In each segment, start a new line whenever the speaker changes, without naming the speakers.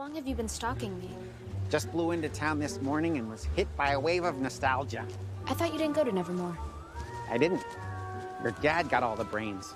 long have you been stalking me?
Just flew into town this morning and was hit by a wave of nostalgia.
I thought you didn't go to Nevermore.
I didn't. Your dad got all the brains.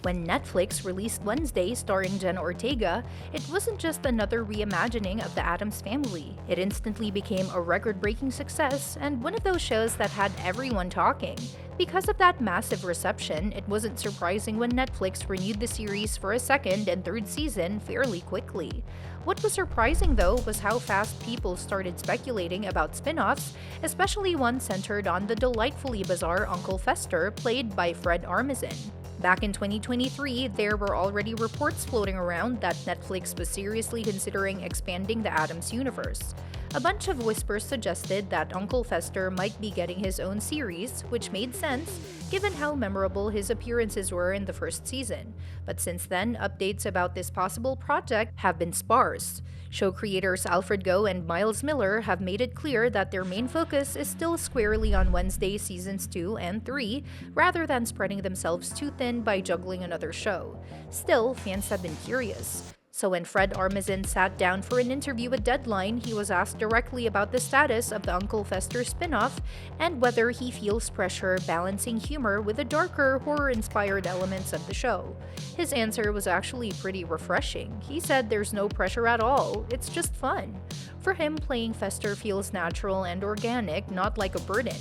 When Netflix released Wednesday starring Jenna Ortega, it wasn't just another reimagining of the Addams Family. It instantly became a record-breaking success and one of those shows that had everyone talking. Because of that massive reception, it wasn't surprising when Netflix renewed the series for a second and third season fairly quickly. What was surprising, though, was how fast people started speculating about spin-offs, especially one centered on the delightfully bizarre Uncle Fester, played by Fred Armisen. Back in 2023, there were already reports floating around that Netflix was seriously considering expanding the Addams universe. A bunch of whispers suggested that Uncle Fester might be getting his own series, which made sense given how memorable his appearances were in the first season. But since then, updates about this possible project have been sparse. Show creators Alfred Gough and Miles Millar have made it clear that their main focus is still squarely on Wednesday seasons 2 and 3, rather than spreading themselves too thin by juggling another show. Still, fans have been curious. So when Fred Armisen sat down for an interview with Deadline, he was asked directly about the status of the Uncle Fester spin-off and whether he feels pressure balancing humor with the darker, horror-inspired elements of the show. His answer was actually pretty refreshing. He said there's no pressure at all, it's just fun. For him, playing Fester feels natural and organic, not like a burden.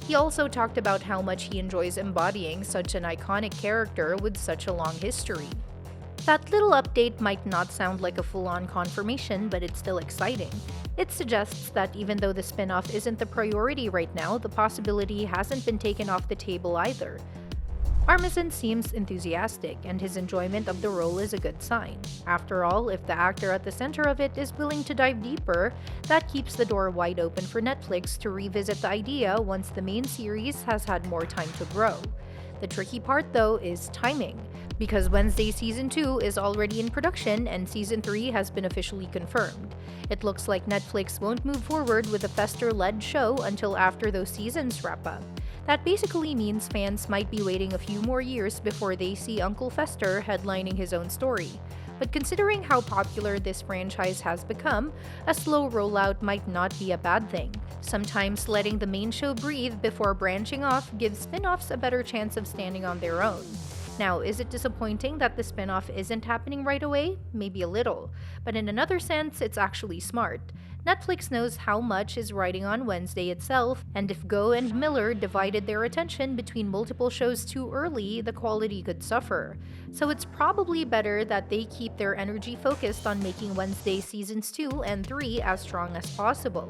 He also talked about how much he enjoys embodying such an iconic character with such a long history. That little update might not sound like a full-on confirmation, but it's still exciting. It suggests that even though the spin-off isn't the priority right now, the possibility hasn't been taken off the table either. Armisen seems enthusiastic, and his enjoyment of the role is a good sign. After all, if the actor at the center of it is willing to dive deeper, that keeps the door wide open for Netflix to revisit the idea once the main series has had more time to grow. The tricky part, though, is timing. Because Wednesday Season 2 is already in production and Season 3 has been officially confirmed. It looks like Netflix won't move forward with a Fester-led show until after those seasons wrap up. That basically means fans might be waiting a few more years before they see Uncle Fester headlining his own story. But considering how popular this franchise has become, a slow rollout might not be a bad thing. Sometimes letting the main show breathe before branching off gives spin-offs a better chance of standing on their own. Now, is it disappointing that the spin-off isn't happening right away? Maybe a little. But in another sense, it's actually smart. Netflix knows how much is riding on Wednesday itself, and if Gough and Millar divided their attention between multiple shows too early, the quality could suffer. So it's probably better that they keep their energy focused on making Wednesday Seasons 2 and 3 as strong as possible.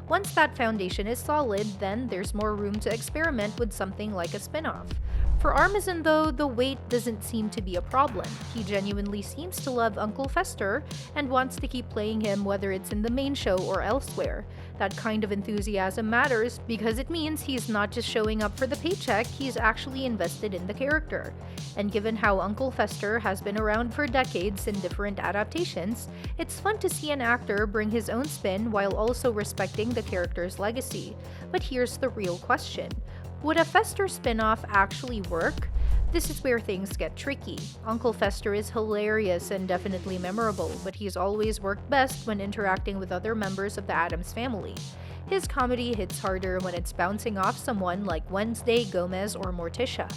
Once that foundation is solid, then there's more room to experiment with something like a spin-off. For Armisen, though, the wait doesn't seem to be a problem. He genuinely seems to love Uncle Fester and wants to keep playing him whether it's in the main show or elsewhere. That kind of enthusiasm matters because it means he's not just showing up for the paycheck, he's actually invested in the character. And given how Uncle Fester has been around for decades in different adaptations, it's fun to see an actor bring his own spin while also respecting the character's legacy. But here's the real question. Would a Fester spin-off actually work? This is where things get tricky. Uncle Fester is hilarious and definitely memorable, but he's always worked best when interacting with other members of the Addams family. His comedy hits harder when it's bouncing off someone like Wednesday, Gomez, or Morticia.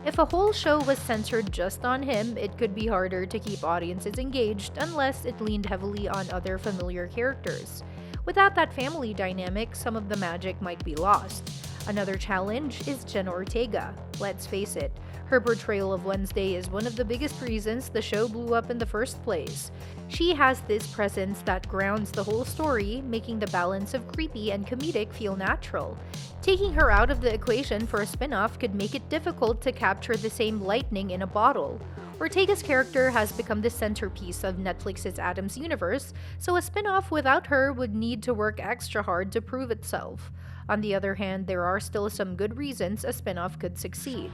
If a whole show was centered just on him, it could be harder to keep audiences engaged unless it leaned heavily on other familiar characters. Without that family dynamic, some of the magic might be lost. Another challenge is Jenna Ortega. Let's face it, her portrayal of Wednesday is one of the biggest reasons the show blew up in the first place. She has this presence that grounds the whole story, making the balance of creepy and comedic feel natural. Taking her out of the equation for a spin-off could make it difficult to capture the same lightning in a bottle. Ortega's character has become the centerpiece of Netflix's Addams universe, so a spin-off without her would need to work extra hard to prove itself. On the other hand, there are still some good reasons a spin-off could succeed.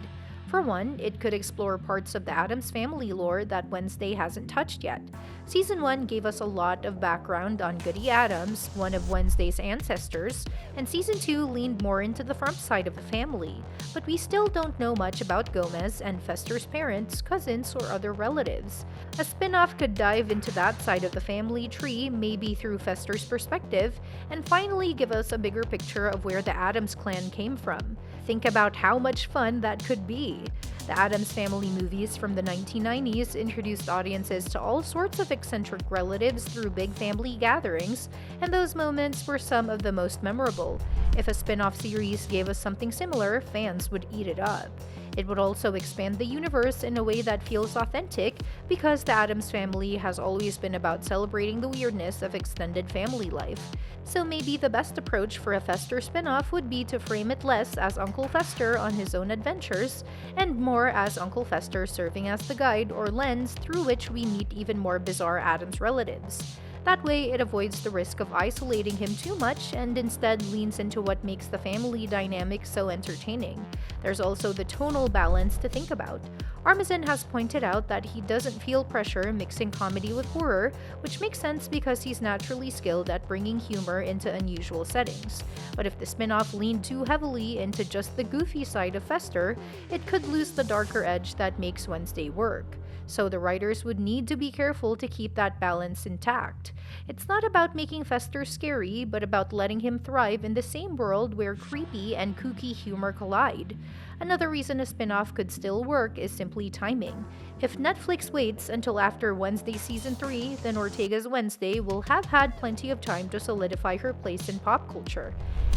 For one, it could explore parts of the Addams family lore that Wednesday hasn't touched yet. Season 1 gave us a lot of background on Goody Addams, one of Wednesday's ancestors, and Season 2 leaned more into the front side of the family, but we still don't know much about Gomez and Fester's parents, cousins, or other relatives. A spin-off could dive into that side of the family tree, maybe through Fester's perspective, and finally give us a bigger picture of where the Addams clan came from. Think about how much fun that could be. The Addams Family movies from the 1990s introduced audiences to all sorts of eccentric relatives through big family gatherings, and those moments were some of the most memorable. If a spin-off series gave us something similar, fans would eat it up. It would also expand the universe in a way that feels authentic because the Addams Family has always been about celebrating the weirdness of extended family life. So maybe the best approach for a Fester spin-off would be to frame it less as Uncle Fester on his own adventures, and more as Uncle Fester serving as the guide or lens through which we meet even more bizarre Addams relatives. That way, it avoids the risk of isolating him too much and instead leans into what makes the family dynamic so entertaining. There's also the tonal balance to think about. Armisen has pointed out that he doesn't feel pressure mixing comedy with horror, which makes sense because he's naturally skilled at bringing humor into unusual settings. But if the spin-off leaned too heavily into just the goofy side of Fester, it could lose the darker edge that makes Wednesday work. So the writers would need to be careful to keep that balance intact. It's not about making Fester scary, but about letting him thrive in the same world where creepy and kooky humor collide. Another reason a spin-off could still work is simply timing. If Netflix waits until after Wednesday Season 3, then Ortega's Wednesday will have had plenty of time to solidify her place in pop culture.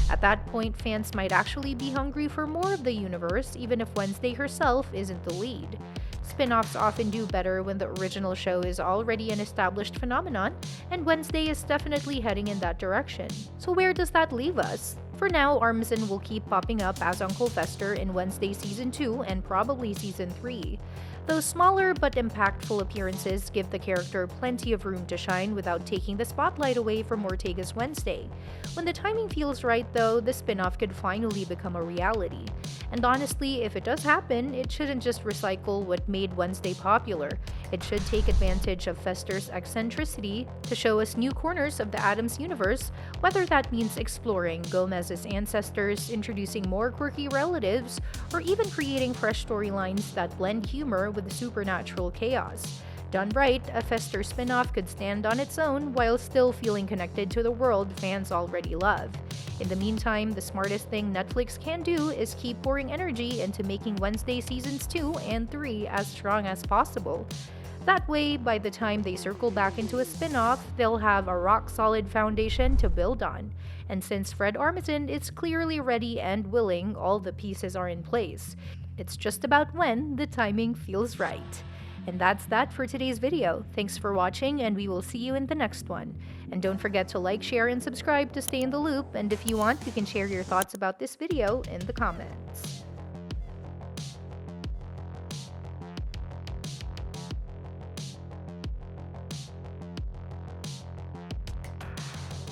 At that point, fans might actually be hungry for more of the universe, even if Wednesday herself isn't the lead. Spin-offs often do better when the original show is already an established phenomenon, and Wednesday is definitely heading in that direction. So where does that leave us? For now, Armisen will keep popping up as Uncle Fester in Wednesday Season 2 and probably Season 3. Those smaller but impactful appearances give the character plenty of room to shine without taking the spotlight away from Ortega's Wednesday. When the timing feels right, though, the spin-off could finally become a reality. And honestly, if it does happen, it shouldn't just recycle what made Wednesday popular. It should take advantage of Fester's eccentricity to show us new corners of the Addams universe, whether that means exploring Gomez's ancestors, introducing more quirky relatives, or even creating fresh storylines that blend humor with supernatural chaos. Done right, a Fester spin-off could stand on its own while still feeling connected to the world fans already love. In the meantime, the smartest thing Netflix can do is keep pouring energy into making Wednesday Seasons 2 and 3 as strong as possible. That way, by the time they circle back into a spin-off, they'll have a rock-solid foundation to build on. And since Fred Armisen is clearly ready and willing, all the pieces are in place. It's just about when the timing feels right. And that's that for today's video. Thanks for watching, and we will see you in the next one. And don't forget to like, share, and subscribe to stay in the loop, and if you want, you can share your thoughts about this video in the comments.